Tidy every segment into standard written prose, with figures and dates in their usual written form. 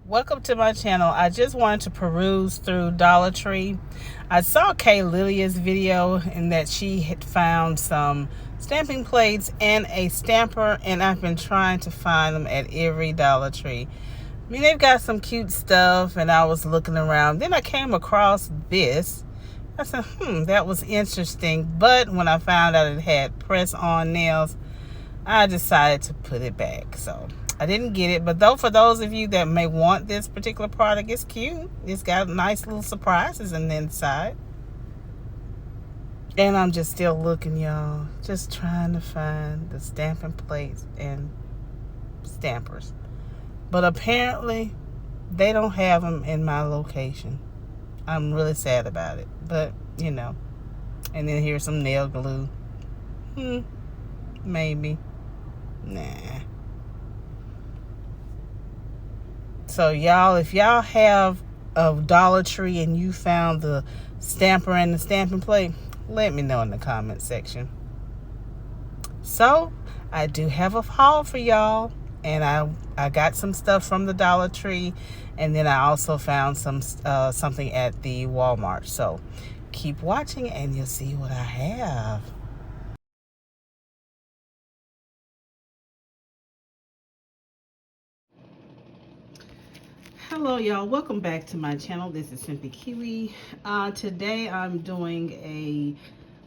Welcome to my channel. I just wanted to peruse through Dollar Tree. I saw Kay Lilia's video and that she had found some stamping plates and a stamper, and I've been trying to find them at every Dollar Tree. I mean, they've got some cute stuff, and I was looking around. Then I came across this. I said, that was interesting. But when I found out it had press-on nails, I decided to put it back. So I didn't get it, but though for those of you that may want this particular product, it's cute. It's got nice little surprises in the inside. And I'm just still looking, y'all. Just trying to find the stamping plates and stampers. But apparently, they don't have them in my location. I'm really sad about it. But, you know. And then here's some nail glue. Maybe. Nah. So y'all, if y'all have a Dollar Tree and you found the stamper and the stamping plate, let me know in the comment section. So I do have a haul for y'all, and I got some stuff from the Dollar Tree, and then I also found some something at the Walmart. So keep watching and you'll see what I have. Hello y'all, welcome back to my channel. This is Simply Kiwi. Today I'm doing a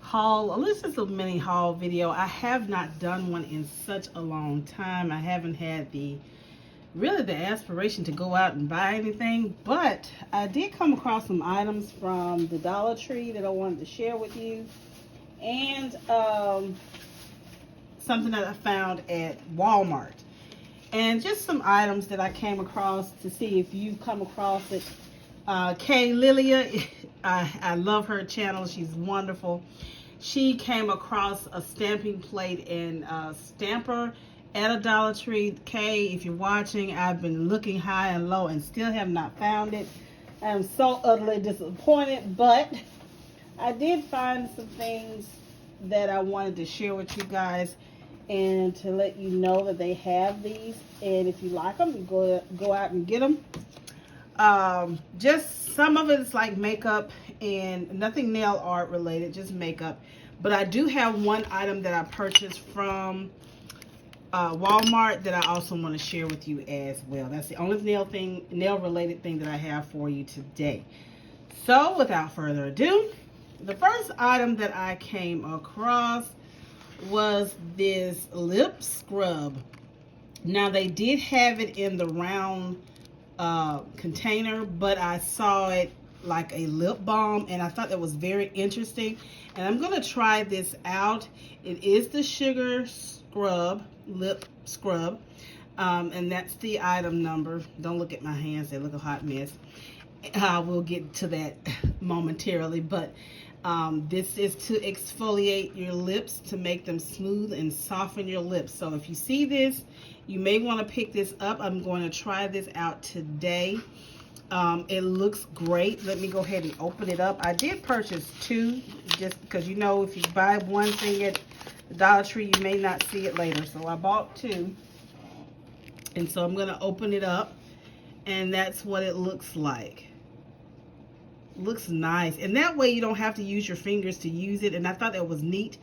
haul. This is a mini haul video. I have not done one in such a long time. I haven't had the aspiration to go out and buy anything, but I did come across some items from the Dollar Tree that I wanted to share with you, and something that I found at Walmart. And just some items that I came across to see if you come across it. Kay Lilia, I love her channel. She's wonderful. She came across a stamping plate and stamper at a Dollar Tree. Kay, if you're watching, I've been looking high and low and still have not found it. I'm so utterly disappointed, but I did find some things that I wanted to share with you guys, and to let you know that they have these, and if you like them, you go out and get them. Just some of it is like makeup and nothing nail art related, just makeup. But I do have one item that I purchased from Walmart that I also want to share with you as well. That's the only nail related thing that I have for you today. So without further ado, the first item that I came across was this lip scrub. Now they did have it in the round container, but I saw it like a lip balm, and I thought that was very interesting, and I'm gonna try this out. It is the sugar scrub, lip scrub, and that's the item number. Don't look at my hands, they look a hot mess. We'll get to that momentarily, but this is to exfoliate your lips, to make them smooth and soften your lips. So if you see this, you may want to pick this up. I'm going to try this out today. It looks great. Let me go ahead and open it up. I did purchase two, just because, you know, if you buy one thing at the Dollar Tree, you may not see it later. So I bought two, and so I'm going to open it up, and that's what it looks like. Looks nice, and that way you don't have to use your fingers to use it. And I thought that was neat,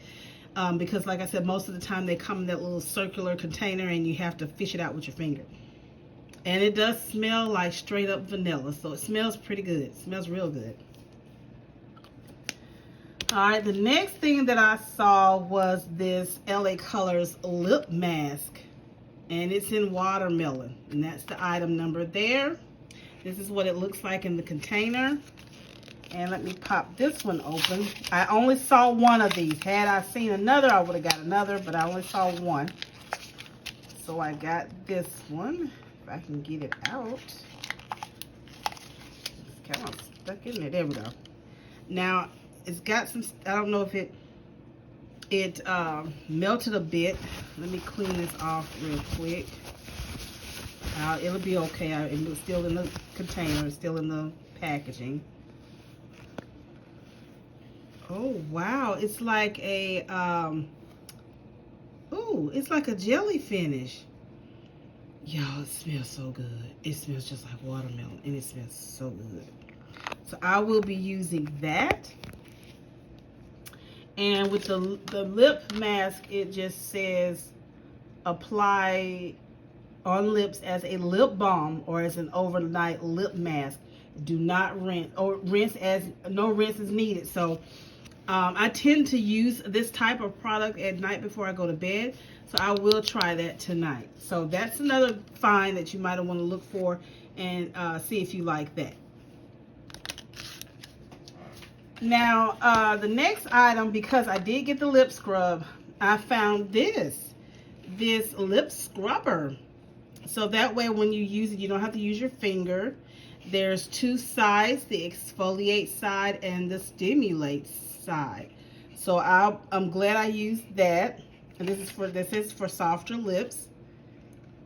because like I said, most of the time they come in that little circular container and you have to fish it out with your finger. And it does smell like straight up vanilla, so it smells pretty good. It smells real good. All right, the next thing that I saw was this LA Colors lip mask, and it's in watermelon, and that's the item number there. This is what it looks like in the container. And let me pop this one open. I only saw one of these. Had I seen another, I would have got another, but I only saw one. So I got this one. If I can get it out. It's kind of stuck in there. There we go. Now, it's got some, I don't know if it melted a bit. Let me clean this off real quick. It'll be okay. It's still in the container. It's still in the packaging. Oh wow, it's like a it's like a jelly finish. Y'all, it smells so good. It smells just like watermelon, and it smells so good. So I will be using that. And with the lip mask, it just says apply on lips as a lip balm or as an overnight lip mask. Do not rinse, or rinse as no rinse is needed. So I tend to use this type of product at night before I go to bed. So I will try that tonight. So that's another find that you might want to look for and see if you like that. Now, the next item, because I did get the lip scrub, I found this lip scrubber. So that way when you use it, you don't have to use your finger. There's two sides, the exfoliate side and the stimulate side. So I'm glad I used that. And this is for softer lips.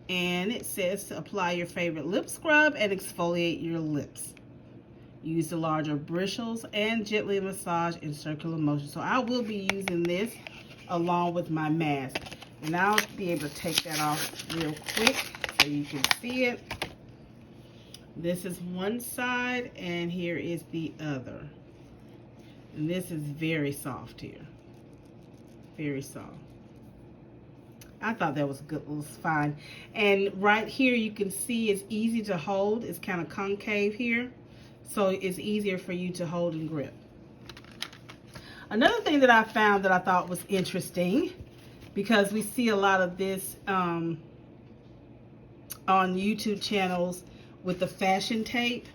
And it says to apply your favorite lip scrub and exfoliate your lips. Use the larger bristles and gently massage in circular motion. So I will be using this along with my mask. And I'll be able to take that off real quick so you can see it. This is one side and here is the other. And this is very soft here. Very soft. I thought that was good, was fine. And right here you can see it's easy to hold. It's kind of concave here. So it's easier for you to hold and grip. Another thing that I found that I thought was interesting, because we see a lot of this on YouTube channels with the fashion tape.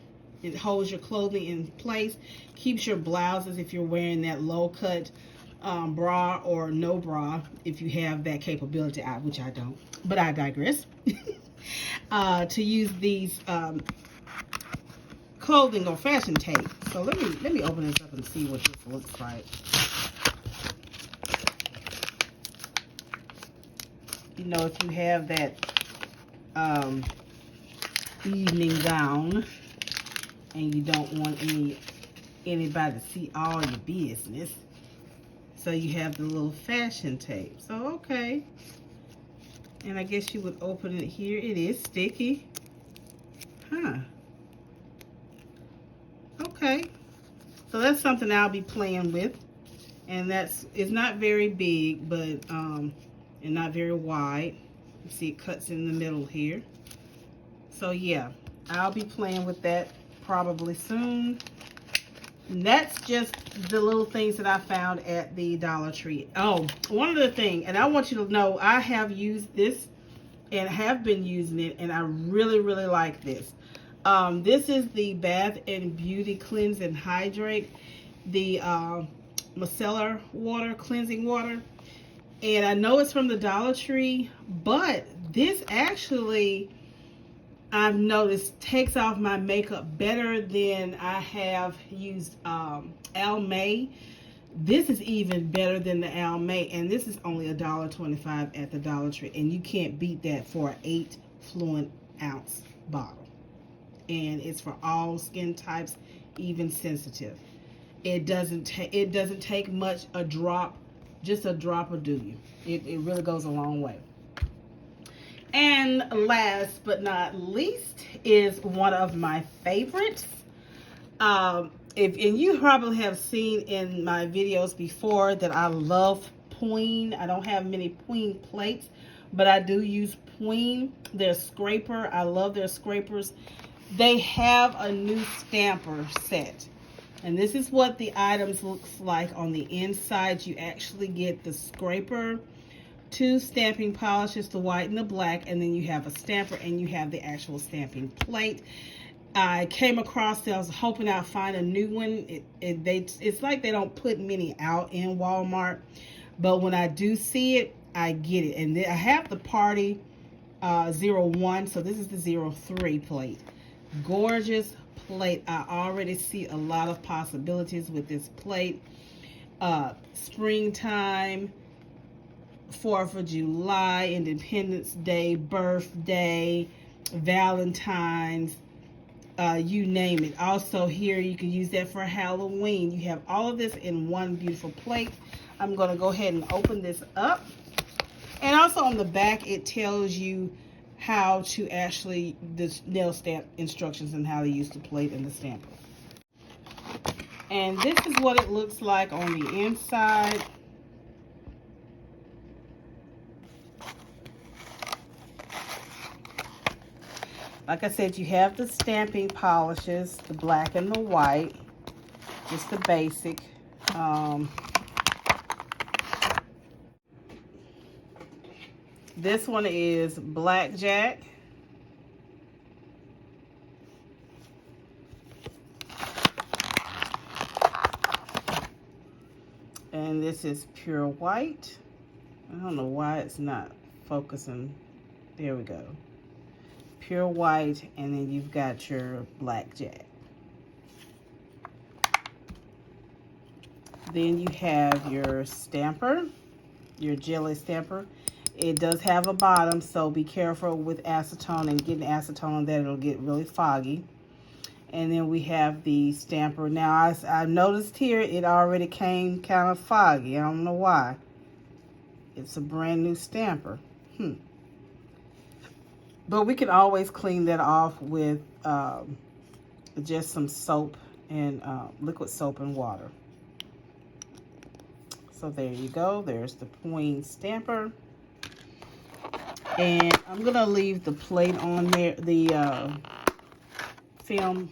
It holds your clothing in place, keeps your blouses if you're wearing that low cut bra or no bra, if you have that capability, which I don't, but I digress. To use these clothing or fashion tape. So let me open this up and see what this looks like. You know, if you have that evening gown and you don't want anybody to see all your business, so you have the little fashion tape. So okay, and I guess you would open it here. It is sticky, huh? Okay, so that's something I'll be playing with, and it's not very big, but and not very wide. You see it cuts in the middle here. So yeah, I'll be playing with that probably soon. And that's just the little things that I found at the Dollar Tree. Oh, one other thing, and I want you to know, I have used this and have been using it, and I really, really like this. This is the Bath and Beauty Cleanse and Hydrate, the Micellar water, cleansing water. And I know it's from the Dollar Tree, but this actually, I've noticed, takes off my makeup better than I have used Almay. This is even better than the Almay, and this is only $1.25 at the Dollar Tree, and you can't beat that for an 8 fluid ounce bottle. And it's for all skin types, even sensitive. It doesn't take much, a drop, just a drop will do you. It really goes a long way. And last but not least is one of my favorites. And you probably have seen in my videos before that I love Pueen. I don't have many Pueen plates, but I do use Pueen. Their scraper, I love their scrapers. They have a new stamper set. And this is what the items looks like on the inside. You actually get the scraper, 2 stamping polishes, the white and the black, and then you have a stamper and you have the actual stamping plate. I came across it. I was hoping I'd find a new one. It's like they don't put many out in Walmart, but when I do see it, I get it. And I have the Party 01, so this is the 03 plate. Gorgeous plate. I already see a lot of possibilities with this plate. Springtime, 4th of July, Independence Day, birthday, Valentine's, you name it. Also here, you can use that for Halloween. You have all of this in one beautiful plate. I'm going to go ahead and open this up. And also on the back, it tells you how to actually, the nail stamp instructions and how to use the plate and the stamper. And this is what it looks like on the inside. Like I said, you have the stamping polishes, the black and the white, just the basic. This one is Blackjack. And this is Pure White. I don't know why it's not focusing. There we go. Pure White, and then you've got your Blackjack. Then you have your stamper, your jelly stamper. It does have a bottom, so be careful with acetone and getting acetone on that. It'll get really foggy. And then we have the stamper. Now, I noticed here it already came kind of foggy. I don't know why. It's a brand new stamper. But we can always clean that off with just some soap and liquid soap and water. So there you go. There's the Pueen stamper. And I'm going to leave the plate on there, the film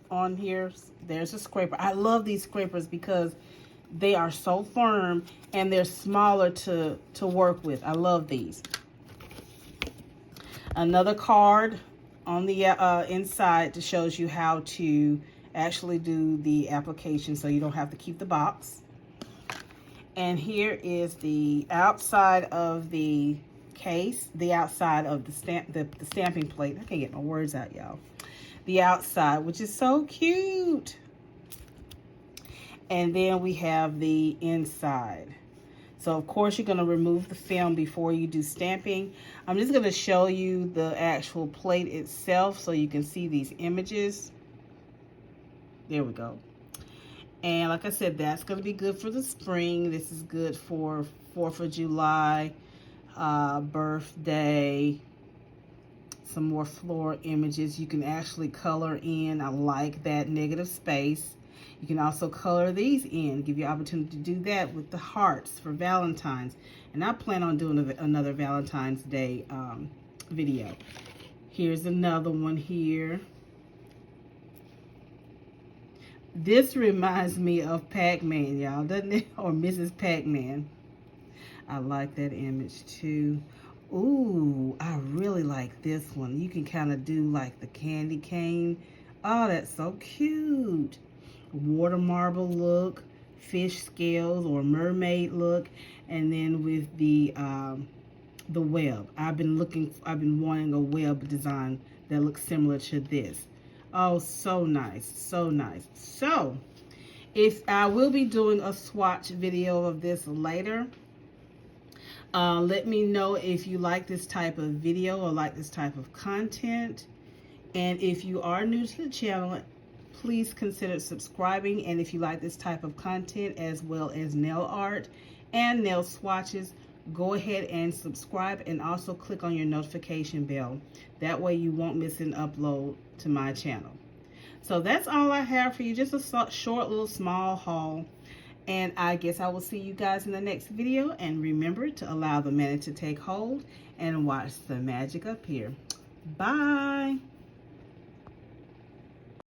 on here. There's a scraper. I love these scrapers because they are so firm and they're smaller to work with. I love these. Another card on the inside that shows you how to actually do the application so you don't have to keep the box. And here is the outside of the case, the outside of the stamping plate. I can't get my words out, y'all. The outside, which is so cute. And then we have the inside. So of course you're going to remove the film before you do stamping. I'm just going to show you the actual plate itself so you can see these images. There we go. And like I said, that's going to be good for the spring. This is good for 4th of July, birthday, some more floral images. You can actually color in. I like that negative space. You can also color these in, give you opportunity to do that with the hearts for Valentine's. And I plan on doing another Valentine's Day video. Here's another one here. This reminds me of Pac-Man, y'all, doesn't it? Or Mrs. Pac-Man. I like that image too. Ooh, I really like this one. You can kind of do like the candy cane. Oh, that's so cute. Water marble look, fish scales or mermaid look, and then with the web. I've been wanting a web design that looks similar to this. Oh, so nice, so nice. So, if I will be doing a swatch video of this later. Let me know if you like this type of video or like this type of content. And if you are new to the channel, please consider subscribing. And if you like this type of content as well as nail art and nail swatches, go ahead and subscribe and also click on your notification bell. That way you won't miss an upload to my channel. So that's all I have for you, just a short little small haul. And I guess I will see you guys in the next video. And remember to allow the magic to take hold and watch the magic appear. Bye.